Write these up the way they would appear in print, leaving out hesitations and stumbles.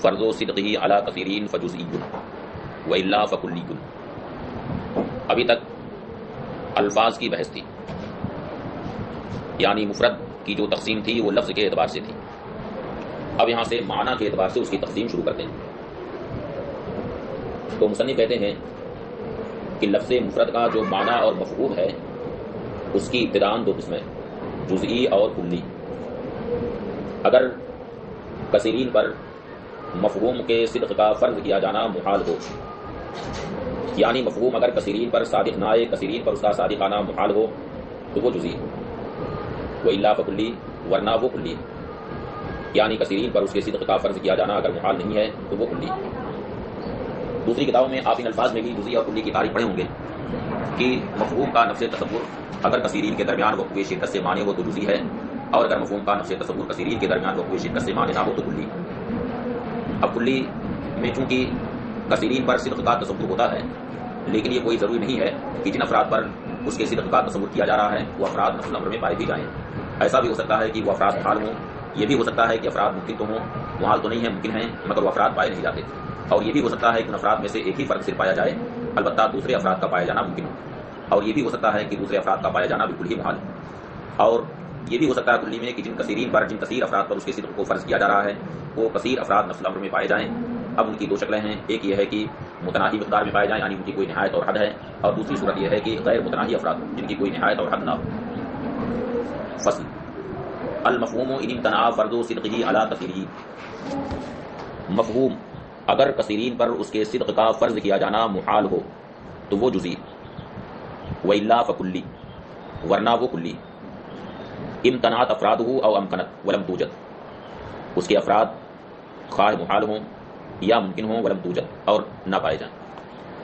فرض و صدقی علی کثیرین فجزئی و الا فکلی. ابھی تک الفاظ کی بحث تھی، یعنی مفرد کی جو تقسیم تھی وہ لفظ کے اعتبار سے تھی. اب یہاں سے معنی کے اعتبار سے اس کی تقسیم شروع کرتے ہیں. تو مصنف کہتے ہیں کہ لفظ مفرد کا جو معنی اور مفہوم ہے اس کی ابتداءً دو قسمیں، جزئی اور کلی. اگر کثیرین پر مفہوم کے صدق کا فرض کیا جانا محال ہو، یعنی مفہوم اگر کثیرین پر صادق نہ آئے، کثیرین پر اس کا صادق آنا محال ہو تو وہ جزئی. وہ الا فکلی، ورنہ وہ کلی، یعنی کثیرین پر اس کے صدق کا فرض کیا جانا اگر محال نہیں ہے تو وہ کلی. دوسری کتابوں میں آپ ان الفاظ میں بھی جزئی اور کلی کی تعریف پڑھے ہوں گے کہ مفہوم کا نفس تصور اگر کثیرین کے درمیان وقوع شدت سے مانے ہو تو جزئی ہے، اور اگر مفہوم کا نفس تصور کثیرین کے درمیان وقوع شدت سے مانے نہ ہو تو کلی. اب کلی میں چونکہ کثیرین پر صدق کا تصور ہوتا ہے، لیکن یہ کوئی ضروری نہیں ہے کہ جن افراد پر اس کے صدق کا تصور کیا جا رہا ہے وہ افراد نفس الامر میں پائے بھی جائیں. ایسا بھی ہو سکتا ہے کہ وہ افراد محال ہوں، یہ بھی ہو سکتا ہے کہ افراد ممکن تو ہوں، محال تو نہیں ہے، ممکن ہیں، مگر وہ افراد پائے نہیں جاتے. اور یہ بھی ہو سکتا ہے کہ ان افراد میں سے ایک ہی فرد صرف پایا جائے، البتہ دوسرے افراد کا پایا جانا ممکن ہو. اور یہ بھی ہو سکتا ہے کہ دوسرے افراد کا پایا جانا بالکل ہی محال. اور یہ بھی ہو سکتا ہے کلی میں کہ جن کثیر افراد پر اس کے صدق کو فرض کیا جا رہا ہے وہ کثیر افراد نفس الامر میں پائے جائیں. اب ان کی دو شکلیں ہیں، ایک یہ ہے کہ متناہی مقدار میں پائے جائیں، یعنی ان کی کوئی نہایت اور حد ہے، اور دوسری صورت یہ ہے کہ غیر متناہی افراد جن کی کوئی نہایت اور حد نہ ہو. فصل المفہوم ان امتناع فرض صدقہ علی کثیرین. مفہوم اگر کثیرین پر اس کے صدق کا فرض کیا جانا محال ہو تو وہ جزئی. وإلا فکلی، ورنہ وہ کلی. امتنعت افرادہ او امکنت ولم توجد، اس کے افراد خواہ محال ہوں یا ممکن ہوں ولم توجد اور نہ پائے جائیں.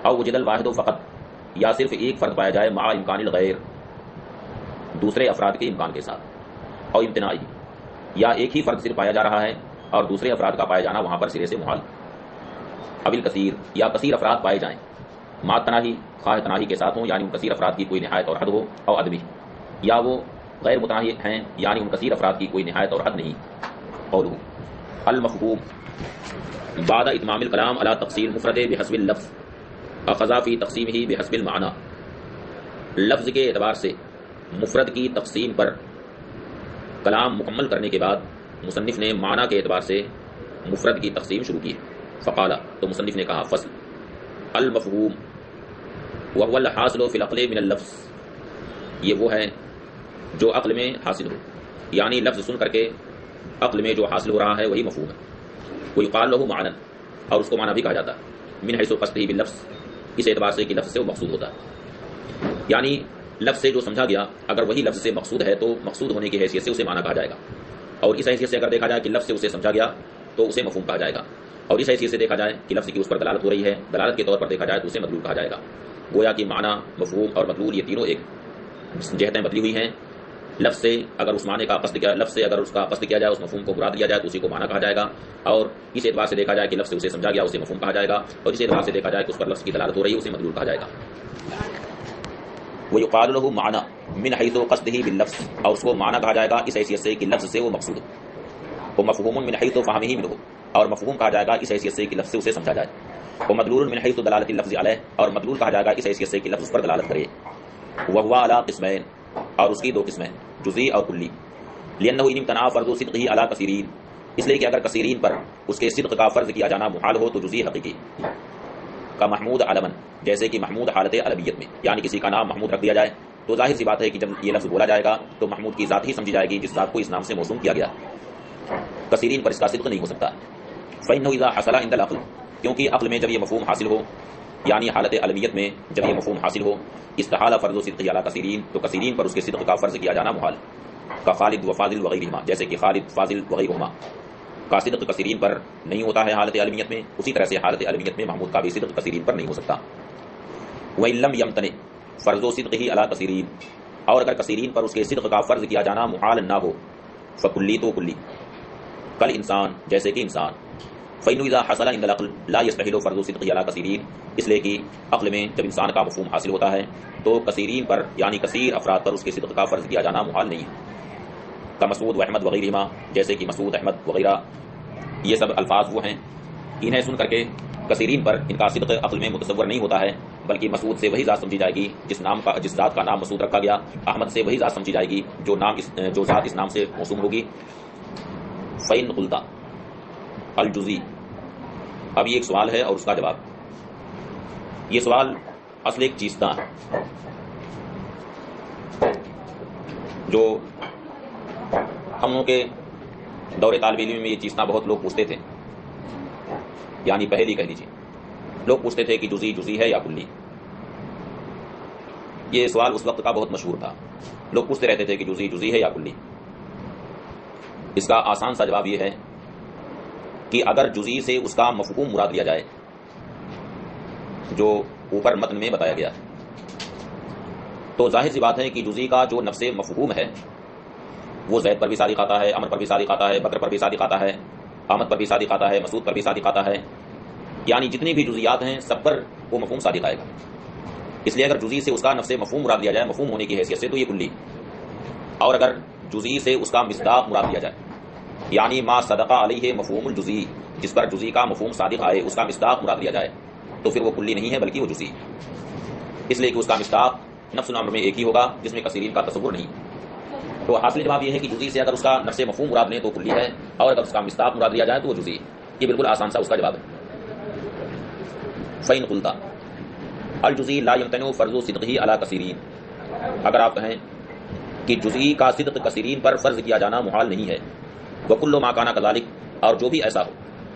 او وجد الواحد فقط، یا صرف ایک فرد پایا جائے مع امکان الغیر، دوسرے افراد کے امکان کے ساتھ. اور امتناعی، یا ایک ہی فرد صرف پایا جا رہا ہے اور دوسرے افراد کا پایا جانا وہاں پر سرے سے محال. اب الکثیر، یا کثیر افراد پائے جائیں مع تناہی، خواہ تناہی کے ساتھ ہوں، یعنی ان کثیر افراد کی کوئی نہایت اور حد ہو، اور عدمی، یا وہ غیر متناہی ہیں، یعنی ان کثیر افراد کی کوئی نہایت اور حد نہیں. اور المفہوم بعد اتمام الکلام علی تقسیم مفرد بحسب اللفظ اخذ فی تقسیمہ بحسب المعنی. لفظ کے اعتبار سے مفرد کی تقسیم پر کلام مکمل کرنے کے بعد مصنف نے معنی کے اعتبار سے مفرد کی تقسیم شروع کی. فقال، تو مصنف نے کہا، فصل المفہوم وهو الحاصل فی العقل من اللفظ، یہ وہ ہے جو عقل میں حاصل ہو، یعنی لفظ سن کر کے عقل میں جو حاصل ہو رہا ہے وہی مفہوم ہے. ویقال له معنی، اور اس کو معنی بھی کہا جاتا ہے، من حیث قصدہ باللفظ، اس اعتبار سے کہ لفظ سے وہ مقصود ہوتا ہے. یعنی لفظ سے جو سمجھا گیا اگر وہی لفظ سے مقصود ہے تو مقصود ہونے کی حیثیت سے اسے معنی کہا جائے گا. اور اس حیثیت سے اگر دیکھا جائے کہ لفظ سے اسے سمجھا گیا تو اسے مفہوم کہا جائے گا. اور اس حیثیت سے دیکھا جائے کہ لفظ کی اس پر دلالت ہو رہی ہے، دلالت کے طور پر دیکھا جائے تو اسے مدلول کہا جائے گا. گویا کہ معنی، مفہوم اور مدلول یہ تینوں ایک جہتیں بدلی ہوئی ہیں. لفظ سے اگر اس معنی کا قصد کیا، لفظ سے اگر اس کا قصد کیا جائے، اس مفہوم کو مراد لیا جائے تو اسی کو معنی کہا جائے گا. اور اس اعتبار سے دیکھا جائے کہ لفظ سے اسے سمجھا گیا اسے مفہوم کہا جائے گا. اور اس اعتبار سے دیکھا جائے کہ اس پر لفظ کی دلالت ہو رہی ہے اسے مدلول کہا جائے گا. ویقال له معنی من حیث قصدہ باللفظ، اور اس کو معنی کہا جائے گا اس حیثیت سے کہ لفظ سے وہ مقصود ہو. ومفہوم من حیث فہمہ منہ، اور مفہوم کہا جائے گا اس حیثیت سے کہ لفظ سے اسے سمجھا جائے. ومدلول من حیث دلالت اللفظ علیہ، اور مدلول کہا جائے گا اس حیثیت سے کہ لفظ پر دلالت کرے. وہو علی قسمین، اور اس کی دو قسمیں، جزئی اور کلی. لأنہ ان امتناع فرض صدقہ علی کثیرین، اس لیے کہ اگر کثیرین پر اس کے صدق کا فرض کیا جانا محال ہو تو جزئی حقیقی. کا محمود علمن، جیسے کہ محمود حالت علمیت میں، یعنی کسی کا نام محمود رکھ دیا جائے تو ظاہر سی بات ہے کہ جب یہ لفظ بولا جائے گا تو محمود کی ذات ہی سمجھی جائے گی جس ذات کو اس نام سے موسوم کیا گیا. کثیرین پر اس کا صدق نہیں ہو سکتا. فإنه إذا حصل عند العقل، کیونکہ عقل میں جب یہ مفہوم حاصل ہو، یعنی حالت علمیت میں جب یہ مفہوم حاصل ہو، استحال فرض صدق علی کثیرین، تو کثیرین پر اس کے صدق کا فرض کیا جانا محال. کا خالد و فاضل وغیرہما، جیسے کہ خالد، فاضل وغیرہما کا صدق کثیرین پر نہیں ہوتا ہے حالت علمیت میں، اسی طرح سے حالت علمیت میں محمود کا بھی صدق کثیرین پر نہیں ہو سکتا. وإن لم يمتنع فرض صدقہ علی کثیرین، اور اگر کثیرین پر اس کے صدق کا فرض کیا جانا محال نہ ہو، فکلی تو کلی. کل انسان، جیسے کہ انسان. فإنه إذا حصل عند العقل لا يستحيل فرض صدقہ علی کثیرین، اس لیے کہ عقل میں جب انسان کا مفہوم حاصل ہوتا ہے تو کثیرین پر یعنی کثیر افراد پر اس کے صدق کا فرض کیا جانا محال نہیں ہے. کا مسعود و احمد وغیرہما، جیسے کہ مسعود، احمد وغیرہ، یہ سب الفاظ وہ ہیں انہیں سن کر کے کثیرین پر ان کا صدق عقل میں متصور نہیں ہوتا ہے، بلکہ مسعود سے وہی ذات سمجھی جائے گی جس ذات کا نام مسعود رکھا گیا، احمد سے وہی ذات سمجھی جائے گی جو ذات اس نام سے موسوم ہوگی۔ فَإِنْ قُلْتَ الجزی، اب یہ ایک سوال ہے اور اس کا جواب۔ یہ سوال اصل ایک چیزداں ہے جو ہم لوگوں کے دور طالب علم میں یہ چیزداں بہت لوگ پوچھتے تھے، یعنی پہلی کہہ لیجیے، لوگ پوچھتے تھے کہ جزئی ہے یا کلی۔ یہ سوال اس وقت کا بہت مشہور تھا، لوگ پوچھتے رہتے تھے کہ جزئی ہے یا کلی۔ اس کا آسان سا جواب یہ ہے کہ اگر جزئی سے اس کا مفہوم مراد لیا جائے جو اوپر متن میں بتایا گیا ہے، تو ظاہر سی بات ہے کہ جزئی کا جو نفس مفہوم ہے وہ زید پر بھی صادق آتا ہے، عمر پر بھی صادق آتا ہے، بکر پر بھی صادق آتا ہے، احمد پر بھی صادق آتا ہے، مسعود پر بھی صادق آتا ہے، یعنی جتنی بھی جزئیات ہیں سب پر وہ مفہوم صادق آئے گا۔ اس لیے اگر جزئی سے اس کا نفس مفہوم مراد لیا جائے مفہوم ہونے کی حیثیت سے تو یہ کلی، اور اگر جزئی سے اس کا مصداق مراد لیا جائے یعنی ما صدق علیہ مفہوم الجزئی، جس پر جزئی کا مفہوم صادق آئے اس کا مصداق مراد لیا جائے تو پھر وہ کلی نہیں ہے بلکہ وہ جزئی، اس لیے کہ اس کا مصداق نفس الامر میں ایک ہی ہوگا جس میں کثیرین کا تصور نہیں۔ تو حاصل جواب یہ ہے کہ جزئی سے اگر اس کا نفس مفہوم مراد لیں تو کلی ہے، اور اگر اس کا مصداق مراد لیا جائے تو وہ جزئی۔ یہ بالکل آسان سا اس کا جواب ہے۔ فَإِنْ قُلْتَ الجزئی لا يمتنع فرض صدقہ علی کثیرین، اگر آپ کہیں کہ جزئی کا صدق کثیرین پر فرض کیا جانا محال نہیں ہے، وَكُلُّ مَا كَانَ كَذَلِكَ، اور جو بھی ایسا ہو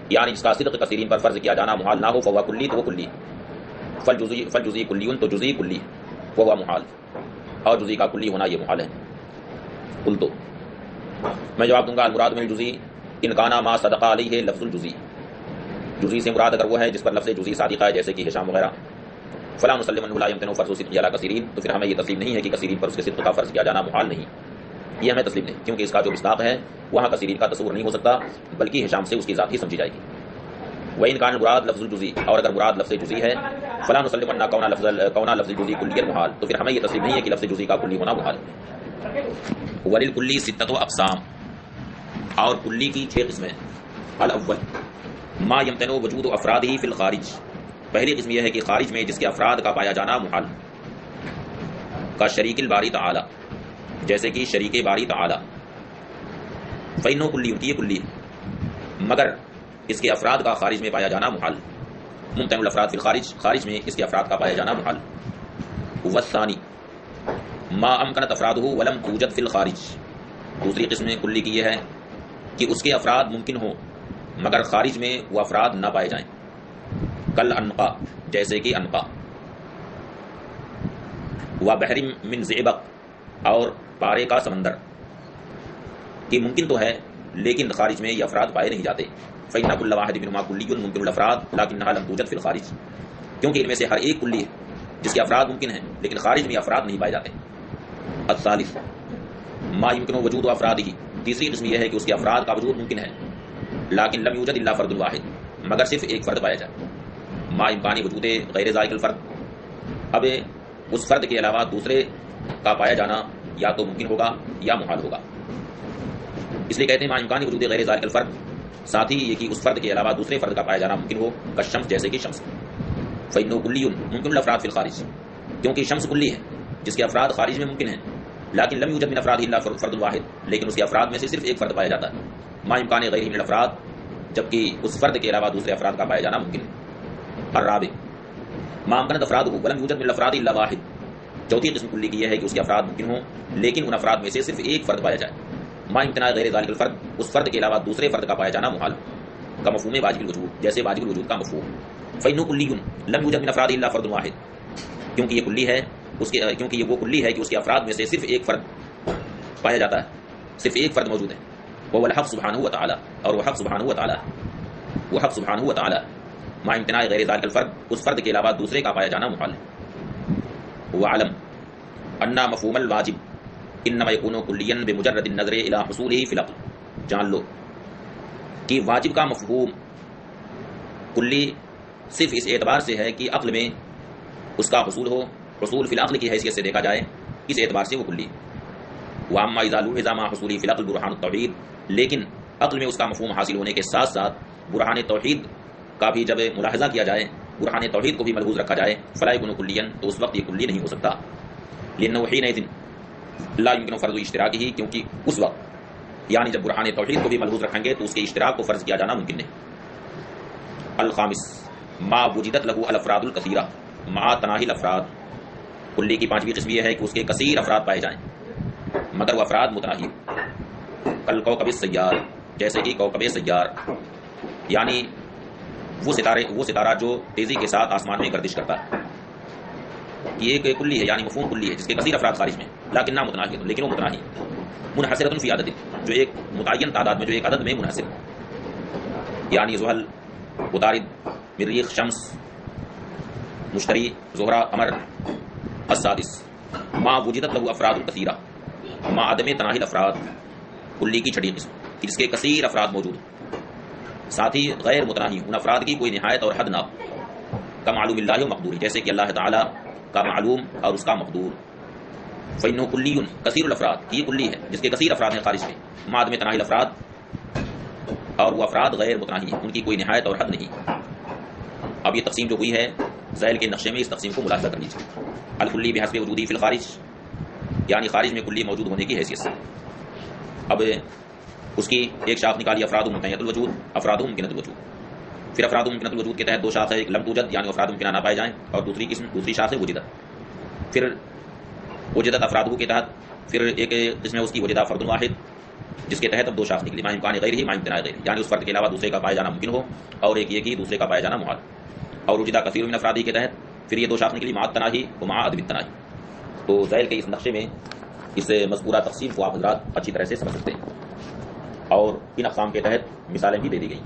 یعنی جس کا صدق کثیرین پر فرض کیا جانا محال نہ ہو، فَهُوَ کلی، تو وہ کلی، فالجزئی کلی، تو جزئی کلی، وَهُوَ محال، اور جزئی کا کلی ہونا یہ محال ہے۔ قلت، میں جواب دوں گا المراد من الجزئی ان کان ما صدق علیہ لفظ الجزئی، جزئی سے مراد اگر وہ ہے جس پر لفظ جزئی صادق ہے جیسے کہ ہشام وغیرہ، فلا نسلم انه لا يمكن فرض صدق علی کثیرین، تو پھر ہمیں یہ تسلیم نہیں ہے کہ کثیرین پر اس کے صدق کا فرض کیا جانا محال نہیں، یہ ہمیں تسلیم نہیں، کیونکہ اس کا جو مصداق ہے وہاں کثیرین کا تصور نہیں ہو سکتا بلکہ ہشام سے اس کی ذات ہی سمجھی جائے گی۔ وَإِنْ كَانَ المراد لفظ الجزئی، اور اگر مراد لفظ جزئی ہے، فلا نسلم ان کون لفظ الجزئی کلی محال، تو پھر ہمیں یہ تسلیم نہیں ہے کہ لفظ جزئی کا کلی ہونا محال ہے۔ وَلِلْكُلِّ سِتَّةُ أَقْسَامٍ، اور کلی کی 6 قسمیں۔ الاول ما یمتنع وجود افرادہ فی الخارج، پہلی قسم یہ ہے کہ خارج میں جس کے افراد کا پایا جانا محال، کا شریک الباری تعالی، جیسے کہ شریک باری تعالی، فإنہ کلی، یہ کلی ہے مگر اس کے افراد کا خارج میں پایا جانا محال، ممتنع الافراد فی الخارج، خارج میں اس کے افراد کا پایا جانا محال۔ والثانی ما امکنت افرادہ ولم توجد فی الخارج، دوسری قسم کلی کی یہ ہے کہ اس کے افراد ممکن ہوں مگر خارج میں وہ افراد نہ پائے جائیں، کل انقا، جیسے کہ انقا، و بحر من زئبق، اور پارے کا سمندر، کہ ممکن تو ہے لیکن خارج میں یہ افراد پائے نہیں جاتے۔ فإن كل واحد منهما كلي ممكن الافراد لكنها لم توجد في الخارج، کیونکہ ان میں سے ہر ایک کلی ہے جس کے افراد ممکن ہیں لیکن خارج میں افراد نہیں پائے جاتے۔ الثالث ما يمكن وجود افرادہ، تیسری قسم یہ ہے کہ اس کے افراد کا وجود ممکن ہے لیکن لم يوجد الا فرد واحد، مگر صرف ایک فرد پایا جائے۔ ما امکان وجود غیر ذالک الفرد، اب اس فرد کے علاوہ دوسرے کا پایا جانا یا تو ممکن ہوگا یا محال ہوگا، اس لیے کہتے ہیں ما امکان وجود غیر ذالک الفرد، ساتھ ہی یہ کہ اس فرد کے علاوہ دوسرے فرد کا پایا جانا ممکن ہو، کالشمس، جیسے کہ شمس، فإنه کلی ممکن الافراد فی الخارج، کیونکہ شمس کلی ہے جس کے افراد خارج میں ممکن ہیں، لیکن لم یوجد من افراد الا فرد واحد، لیکن اس کے افراد میں سے صرف ایک فرد پایا جاتا ہے، ما امکان غیر من الافراد، جبکہ اس فرد کے علاوہ دوسرے افراد کا پایا جانا ممکن ہے۔ الرابع ما امکنت افرادہ ولم یوجد من الافراد الا واحد، چوتھی قسم کلی کی یہ ہے کہ اس کے افراد ممکن ہوں لیکن ان افراد میں سے صرف ایک فرد پایا جائے، ما امتناع غیر ذالک الفرد، اس فرد کے علاوہ دوسرے فرد کا پایا جانا محال، کا مفہوم واجب الوجود، جیسے واجب الوجود کا مفہوم۔ فإنہ کلی لم یوجد من افراد الا فرد واحد، کیونکہ یہ کلی ہے کیونکہ یہ وہ کلی ہے کہ اس کے افراد میں سے صرف ایک فرد پایا جاتا ہے، صرف ایک فرد موجود ہے، وہ الحق سبحانہ و تعالی، اور وہ حق سبحانہ و تعالی، وہ حق سبحانہ و تعالی، ما امتناع غیر ذالک الفرد، اس فرد کے علاوہ دوسرے کا پایا جانا محال ہے۔ وعلم ان مفہوم الواجب انما یکون کلیا بمجرد النظر الى حصولہ فی العقل، جان لو کہ واجب کا مفہوم کلی صرف اس اعتبار سے ہے کہ عقل میں اس کا حصول ہو، حصول فی العقل کی حیثیت سے دیکھا جائے، اس اعتبار سے وہ کلی۔ واما اذا لوحظ مع حصول فی العقل برہان التوحید، لیکن عقل میں اس کا مفہوم حاصل ہونے کے ساتھ ساتھ برہان توحید کا بھی جب ملاحظہ کیا جائے، برہان توحید کو بھی ملحوظ رکھا جائے، فلا یکون کلیا، تو اس وقت یہ کلی نہیں ہو سکتا، لأنه حينئذ لا يمكن فرض اشتراکہ، کیونکہ اس وقت یعنی جب برہان توحید کو بھی ملحوظ رکھیں گے تو اس کے اشتراک کو فرض کیا جانا ممکن نہیں۔ الخامس ما وجدت له الافراد الکثیرہ مع تناہی الافراد، کلی کی پانچویں قسم یہ ہے کہ اس کے کثیر افراد پائے جائیں مگر وہ افراد متناہی، کالکوكب السیار، جیسے کہ کوكب سیار، یعنی وہ ستارہ جو تیزی کے ساتھ آسمان میں گردش کرتا ہے، یہ ایک کلی ہے، یعنی مفہوم کلی ہے جس کے کثیر افراد خارج میں، لیکن متناہی، لیکن وہ متناہی، منحصرۃ فی عدد، جو ایک متعین تعداد میں، جو ایک عدد میں منحصر، یعنی زحل، عطارد، مریخ، شمس، مشتری، زہرہ، قمر۔ السادس ما وجدت له افراد الکثیرہ مع عدم تناہی الافراد، کلی کی چھٹی قسم کہ جس کے کثیر افراد موجود، ساتھ ہی غیر متناہی، ان افراد کی کوئی نہایت اور حد نہ، کا معلوم اللہ و مقدور، جیسے کہ اللہ تعالیٰ کا معلوم اور اس کا مقدور۔ فإنه کلی کثیر الافراد، یہ کلی ہے جس کے کثیر افراد ہیں خارج میں، مع عدم تناہی الافراد، اور وہ افراد غیر متناہی ہیں، ان کی کوئی نہایت اور حد نہیں۔ اب یہ تقسیم جو ہوئی ہے ذیل کے نقشے میں، اس تقسیم کو ملاحظہ کر لیجیے۔ الکلی بحسب وجودی فی الخارج، یعنی خارج میں کلی موجود ہونے کی حیثیت سے۔ اب اس کی ایک شاخ نکالی افراد ممکنۃ الوجود، افراد ممکنۃ الوجود، پھر افراد ممکنۃ الوجود کے تحت دو شاخ ہے، ایک لم توجد یعنی افراد ممکنہ نہ پائے جائیں، اور دوسری شاخ ہے وجدت۔ پھر وجدت افراد کے تحت پھر ایک قسم ہے اس کی وجدہ فرد واحد، جس کے تحت اب دو شاخ نکلی، ما امکان غیر ہی، ما امتناع غیر، یعنی اس فرد کے علاوہ دوسرے کا پائے جانا ممکن ہو، اور ایک یہ کہ دوسرے کا پائے جانا محال۔ اور وجدہ کثیر من افرادی کے تحت پھر یہ دو شاخ نکلی، مع تناہی و مع عدم التناہی۔ تو ذیل کے اس نقشے میں اس مذکورہ تقسیم کو آپ حضرات اچھی طرح سے سمجھ سکتے ہیں، اور ان اقسام کے تحت مثالیں بھی دے دی گئی۔